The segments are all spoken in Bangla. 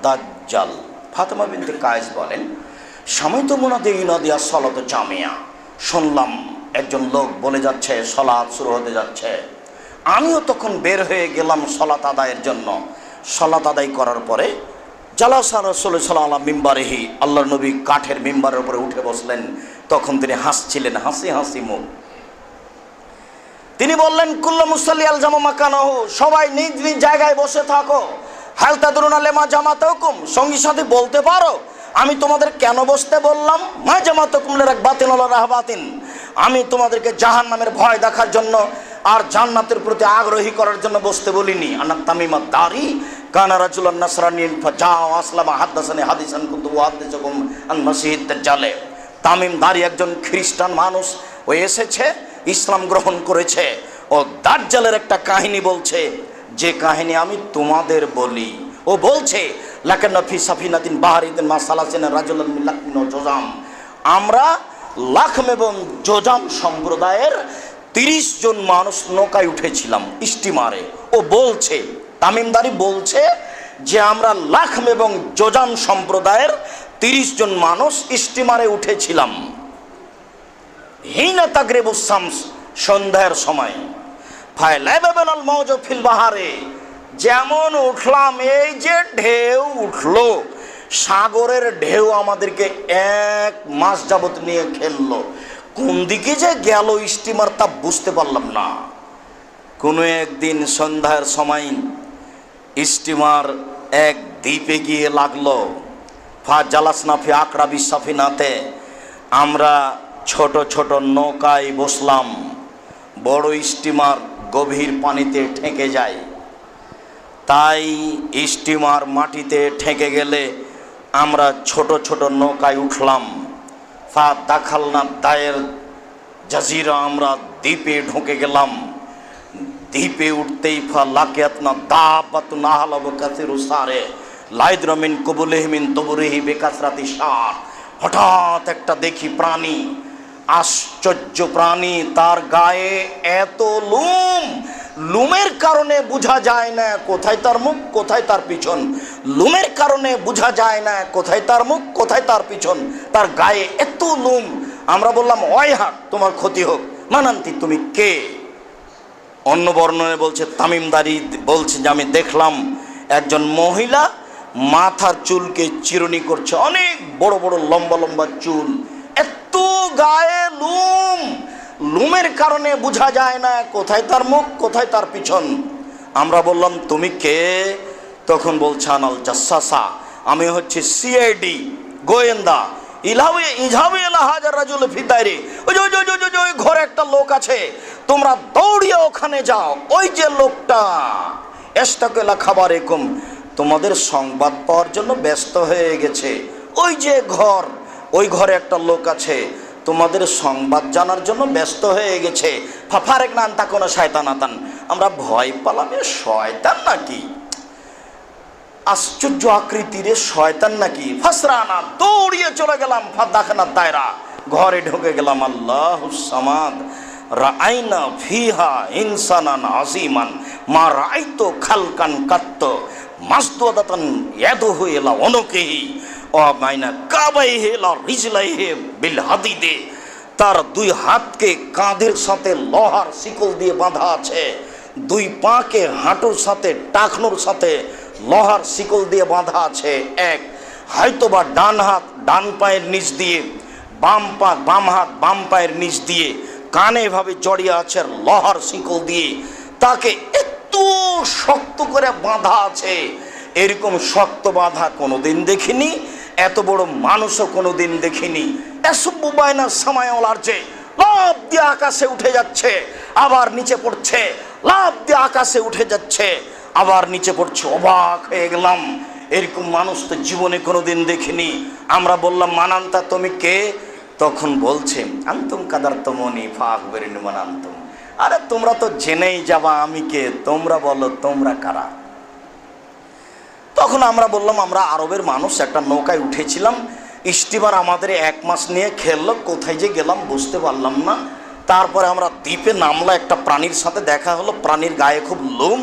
দাজ্জাল। ফাতেমা বিনতে কায়েস বলেন, সামাইতু মুনাদি ইউনাদি আস-সালাতু জামিয়া, শুনলাম একজন লোক বলে যাচ্ছে সালাত শুরু হতে যাচ্ছে। আমিও তখন বের হয়ে গেলাম সালাত আদায়ের জন্য। সালাত আদায় করার পরে জালাসা রাসূলুল্লাহ সাল্লাল্লাহু আলাইহি মিম্বারিহি, আল্লাহর নবী কাঠের মিম্বারের উপরে উঠে বসলেন। তখন তিনি হাসছিলেন, হাসি হাসি মুখ। তিনি বললেন, কুল্লু মুসাল্লি আলজামা মাকানাহু, সবাই নিজ নিজ জায়গায় বসে থাকো। হাল তাদরুনা লিমা জামাতাকুম, সঙ্গী সাথে বলতে পারো আমি তোমাদের কেন বসতে বললাম? মা জামাতাকুম লিরাগবাতিন ওয়া রাহবাতিন, আমি তোমাদেরকে জাহান্নামের ভয় দেখার জন্য আর জান্নাতের প্রতি আগ্রহী করার জন্য বসতে বলিনি। আনা তামিমা দারি কানা রাজুলান নাসরানিন ফাজাআ আসলামা হাদাসানি হাদিসান কুনতু উহাদ্দিসুকুম আন মাসিহিদ দাজ্জালে। তামিম দারি একজন খ্রিস্টান মানুষ, ও এসেছে, ইসলাম গ্রহণ করেছে, ও দাজ্জালের একটা কাহিনী বলছে, যে কাহিনী আমি তোমাদের বলি। ও বলছে লাকান্না ফি সাফিনাতিন বাহারিতিন মা সালাসিনা রাজুলান মিন লাকমিন ওয়া জোজাম, আমরা লাখম এবং জোজাম সম্প্রদায়ের 30 জন মানুষ নৌকায় উঠেছিলাম, স্টিমারে। ও বলছে, তামিমদারি বলছে যে আমরা লাখম এবং জোজাম সম্প্রদায়ের 30 জন মানুষ স্টিমারে উঠেছিলাম। হিনা তাগরিবুস শামস, সন্ধ্যার সময়। ফায়লাবাবাল মাউজু ফিল বাহারে, যেমন উঠলাম, এই যে ঢেউ উঠলো, সাগরের ঢেউ আমাদেরকে 1 মাস যাবত নিয়ে খেললো। কোন দিকে যে গেল স্টিমার তা বুঝতে পারলাম না। কোনো একদিন সন্ধ্যার সময় স্টিমার এক দ্বীপে গিয়ে লাগলো। ফা জালাসনা ফি আকরাবি সাফিনাতে, আমরা ছোট ছোট নৌকায় বসলাম। বড় স্টিমার গভীর পানিতে ঠেকে যায়, তাই স্টিমার মাটিতে ঠেকে গেলে আমরা ছোট ছোট নৌকায় উঠলাম। ফা দাখালনা দায়ের জাজিরা, আমরা দ্বীপে ঢুকে গেলাম। দ্বীপে উঠতেই ফা লাকিয়াতনা দাবাতুন আহলাবু কাসিরু সারে লাইদরা মিন কুবুলিহি মিন দুবুরিহি বিকাসরাতি সার, হঠাৎ একটা দেখি প্রাণী, আশ্চর্য প্রাণী, তার গায়ে এত লুম, লুমের কারণে বোঝা যায় না কোথায় তার মুখ কোথায় তার পিছন, লুমের কারণে বোঝা যায় না কোথায় তার মুখ কোথায় তার পিছন, তার গায়ে এত লুম। আমরা বললাম, ওয়াইহাক, তোমার ক্ষতি হোক। মানান্তি, তুমি কে? অন্য বর্ণনে বলছে, তামিমদারি বলছে যে আমি দেখলাম একজন মহিলা মাথার চুলকে চিরুনি করছে, অনেক বড় বড় লম্বা লম্বা চুল, এত গায়ে লুম, লুমের কারণে বোঝা যায় না কোথায় তার মুখ কোথায় তার পিছন। আমরা বললাম, তুমি কে? তখন বলছে, আনাল জাসাসা, আমি হচ্ছে সিআইডি, গোয়েন্দা। ওই ঘরে একটা লোক আছে, তোমরা দৌড়িয়ে ওখানে যাও। ওই যে লোকটা এস্তাকেলা খাবার এরকম তোমাদের সংবাদ পাওয়ার জন্য ব্যস্ত হয়ে গেছে। ওই যে ঘর, ওই ঘরে একটা লোক আছে, তোমাদের সংবাদ জানার জন্য ব্যস্ত হয়ে গেছে। ফাফারেক নান তা কোনো শয়তান আতান, আমরা ভয় পেলাম, শয়তান নাকি, আশ্চর্য আকৃতির শয়তান নাকি। ফাসরানা, দৌড়িয়ে চলে গেলাম। ফাদাখানা দায়রা, ঘরে ঢুকে গেলাম। আল্লাহুস সামাদ, রাআইনা ফিহা ইনসানান আযীমান মা রাআইতু খালকান কাত্ত মাসদুদাতান ইয়াদুহু ইলা উনুকিহি ওয়া বাইনা কাবাইহি লা রিজলাইহি বিল হাদিদে, তার 2 হাতকে কাঁধের সাথে লোহার শিকল দিয়ে বাঁধা আছে, 2 পাকে হাঁটুর সাথে টাকনুর সাথে লোহার শিকল দিয়ে বাঁধা আছে। এক হয়তোবা ডান হাত ডান পায়ের নিচ দিয়ে, বাম হাত বাম পায়ের নিচ দিয়ে কানে ভাবে জড়িয়ে আছে লোহার শিকল দিয়ে। তাকে এত শক্ত করে বাঁধা আছে, এরকম শক্ত বাঁধা কোনোদিন দেখিনি, এত বড় মানুষও কোনোদিন দেখিনি। এসব বায়না সামায়ালার যে লাফ দিয়ে আকাশে উঠে যাচ্ছে, আবার নিচে পড়ছে, লাফ দিয়ে আকাশে উঠে যাচ্ছে, আবার নিচে পড়ছে। অবাক হয়ে গেলাম, এরকম মানুষ তো জীবনে কোনোদিন দেখিনি। আমরা বললাম, মানান্তা, তুমি কে? তখন বলছে, আন্তুম কাদার তমনি ফাকবেরিনু মানান্তুম, আরে তোমরা তো জেনেই যাবা আমি কে, তোমরা বলো তোমরা কারা। তখন আমরা বললাম, আমরা আরবের মানুষ, একটা নৌকায় উঠেছিলাম, স্টিমার আমাদের 1 মাস নিয়ে খেললো, কোথায় যে গেলাম বুঝতে পারলাম না। তারপরে আমরা দ্বীপে নামলা, একটা প্রাণীর সাথে দেখা হলো, প্রাণীর গায়ে খুব লোম,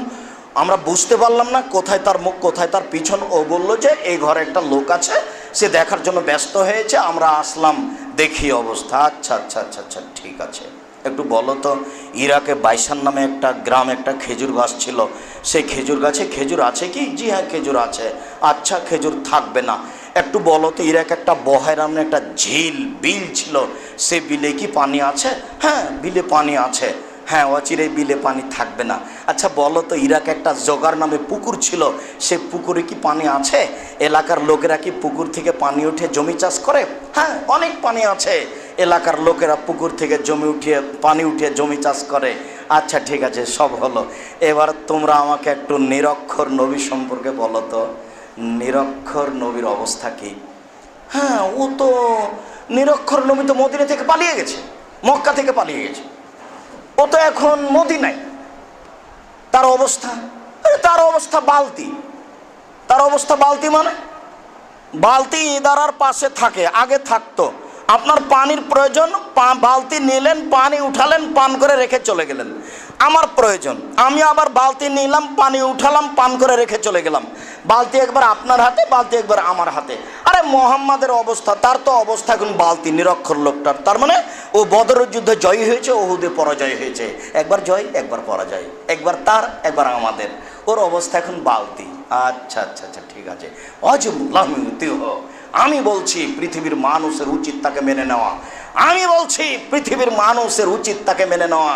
আমরা বুঝতে পারলাম না কোথায় তার মুখ কোথায় তার পিছন। ও বলল যে এই ঘরে একটা লোক আছে, সে দেখার জন্য ব্যস্ত হয়েছে, আমরা আসলাম দেখি অবস্থা। আচ্ছা আচ্ছা আচ্ছা আচ্ছা ঠিক আছে, একটু বলো তো ইরাকে বাইসান নামে একটা গ্রাম, একটা খেজুর গাছ ছিল, সেই খেজুর গাছে খেজুর আছে কি? জি হ্যাঁ খেজুর আছে। আচ্ছা খেজুর থাকবে না, একটু বলো তো ইরাকে একটা বহের নামে একটা ঝিল বিল ছিল, সে বিলে কি পানি আছে? হ্যাঁ বিলে পানি আছে। হ্যাঁ অচিরে বিলে পানি থাকবে না। আচ্ছা বলো তো ইরাকে একটা জোগার নামে পুকুর ছিল, সে পুকুরে কি পানি আছে? এলাকার লোকেরা কি পুকুর থেকে পানি উঠে জমি চাষ করে? হ্যাঁ অনেক পানি আছে, এলাকার লোকেরা পুকুর থেকে পানি উঠিয়ে জমি চাষ করে। আচ্ছা ঠিক আছে সব হলো, এবার তোমরা আমাকে একটু নিরক্ষর নবী সম্পর্কে বলো তো, নিরক্ষর নবীর অবস্থা কি? হ্যাঁ ও তো নিরক্ষর নবী তো মদিনা থেকে পালিয়ে গেছে, মক্কা থেকে পালিয়ে গেছে, ও তো এখন মদিনায়। তার অবস্থা বালতি, তার অবস্থা বালতি মানে বালতি ইদারার পাশে থাকে, আগে থাকতো। আপনার পানির প্রয়োজন, বালতি নিলেন, পানি উঠালেন, পান করে রেখে চলে গেলেন। আমার প্রয়োজন, আমি আবার বালতি নিলাম, পানি উঠালাম, পান করে রেখে চলে গেলাম। বালতি একবার আপনার হাতে, বালতি একবার আমার হাতে। আরে মোহাম্মদের অবস্থা, তার তো অবস্থা এখন বালতি, নিরক্ষর লোকটার। তার মানে ও বদরের যুদ্ধে জয় হয়েছে, ওহুদে পরাজয় হয়েছে, একবার জয় একবার পরাজয়, একবার তার একবার আমাদের। ওর অবস্থা এখন বালতি। আচ্ছা আচ্ছা আচ্ছা ঠিক আছে। আমি বলছি পৃথিবীর মানুষের উচিত তাকে মেনে নেওয়া, আমি বলছি পৃথিবীর মানুষের উচিত তাকে মেনে নেওয়া,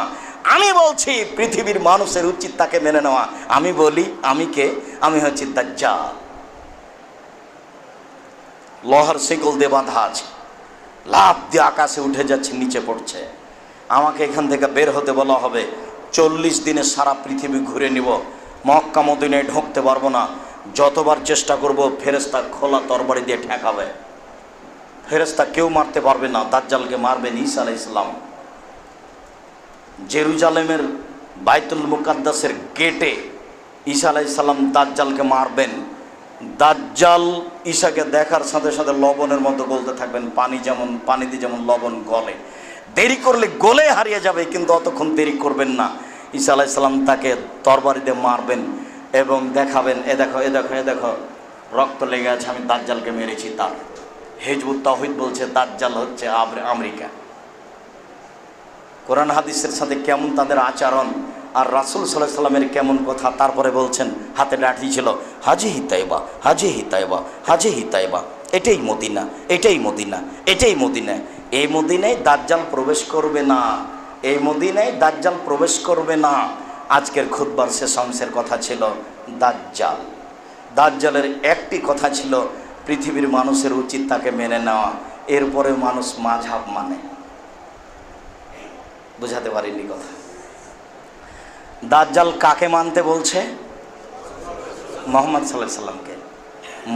আমি বলছি পৃথিবীর মানুষের উচিত তাকে মেনে নেওয়া। আমি বলি আমি কে? আমি হচ্ছি দাজ্জাল। লোহার শিকল দিয়ে বাঁধা আছে, লাফ দিয়ে আকাশে উঠে যাচ্ছে, নিচে পড়ছে। আমাকে এখান থেকে বের হতে বলা হবে, 40 দিনে সারা পৃথিবী ঘুরে নিব, মক্কা মদিনায় ঢুকতে পারবো না। যতবার চেষ্টা করব ফেরেশতা খোলা তরবারি দিয়ে ঠেকাবে, ফেরেশতা কেউ মারতে পারবে না। দাজ্জালকে মারবেন ঈসা আলাইহিস সালাম। জেরুজালেমের বাইতুল মুকাদ্দাসের গেটে ঈসা আলাইহিস সালাম দাজ্জালকে মারবেন। দাজ্জাল ঈসাকে দেখার সাথে সাথে লবণের মতো গলতে থাকবেন, পানিতে যেমন লবণ গলে। দেরি করলে গলে হারিয়ে যাবে, কিন্তু অতক্ষণ দেরি করবেন না। ঈসা আলাইহিস সালাম তাকে তরবারি দিয়ে মারবেন এবং দেখাবেন, এ দেখো এ দেখো এ দেখো রক্ত লেগে আছে, আমি দাজ্জালকে মেরেছি। তার হিজবুত তাওহীদ বলছে দাজ্জাল হচ্ছে আমেরিকা। কোরআন হাদিসের সাথে কেমন তাদের আচরণ, আর রাসূল সাল্লাল্লাহু আলাইহি সাল্লামের কেমন কথা। তারপরে বলছেন হাতে লাঠি ছিল, হাজিহি তাইবা, হাজিহি তাইবা, হাজিহি তাইবা, এটাই মদিনা, এটাই মদিনা, এটাই মদিনা। এই মদিনায় দাজ্জাল প্রবেশ করবে না, এই মদিনায় দাজ্জাল প্রবেশ করবে না। আজকের খুতবার শেষ অংশের কথা ছিল দাজ্জাল। দাজ্জালের একটি কথা ছিল পৃথিবীর মানুষের উচিত তাকে মেনে নেওয়া। এরপরে মানুষ মাযহাব মানে, বুঝাতে পারিনি কথা। দাজ্জাল কাকে মানতে বলছে? মুহাম্মদ সাল্লাল্লাহু আলাইহি সাল্লামকে।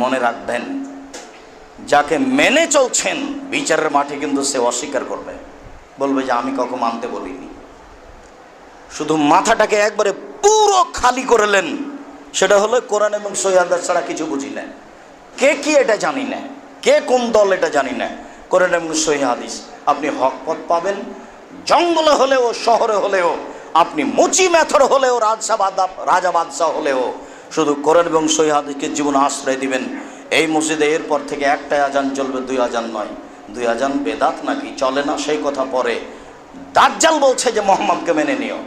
মনে রাখবেন, যাকে মেনে চলছেন বিচারের মাঠে কিন্তু সে অস্বীকার করবে, বলবে যে আমি কাউকে মানতে বলিনি। শুধু মাথাটাকে একবারে পুরো খালি করলেন, সেটা হলো কোরআন এবং সহিহ হাদিস ছাড়া কিছু বুঝি না। কে কি এটা জানি না, কে কোন দল এটা জানি না। কোরআন এবং সহিহ হাদিস, আপনি হক পথ পাবেন। জঙ্গলে হলেও, শহরে হলেও, আপনি মুচি মেথর হলেও, রাজা বাদশাহ হলেও, শুধু কোরআন এবং সহিহ হাদিসকে জীবন আশ্রয় দিবেন। এই মসজিদে এরপর থেকে একটাই আজান চলবে, 2 আজান নয়। 2 আজান বেদাত নাকি, চলে না, সেই কথা পরে। দাজ্জাল বলছে যে মোহাম্মদকে মেনে নিও,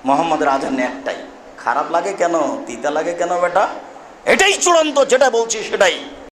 মোহাম্মদের আজান একটাই। খারাপ লাগে কেন, তিতা লাগে কেন বেটা? এটাই চূড়ান্ত, যেটা বলছি সেটাই।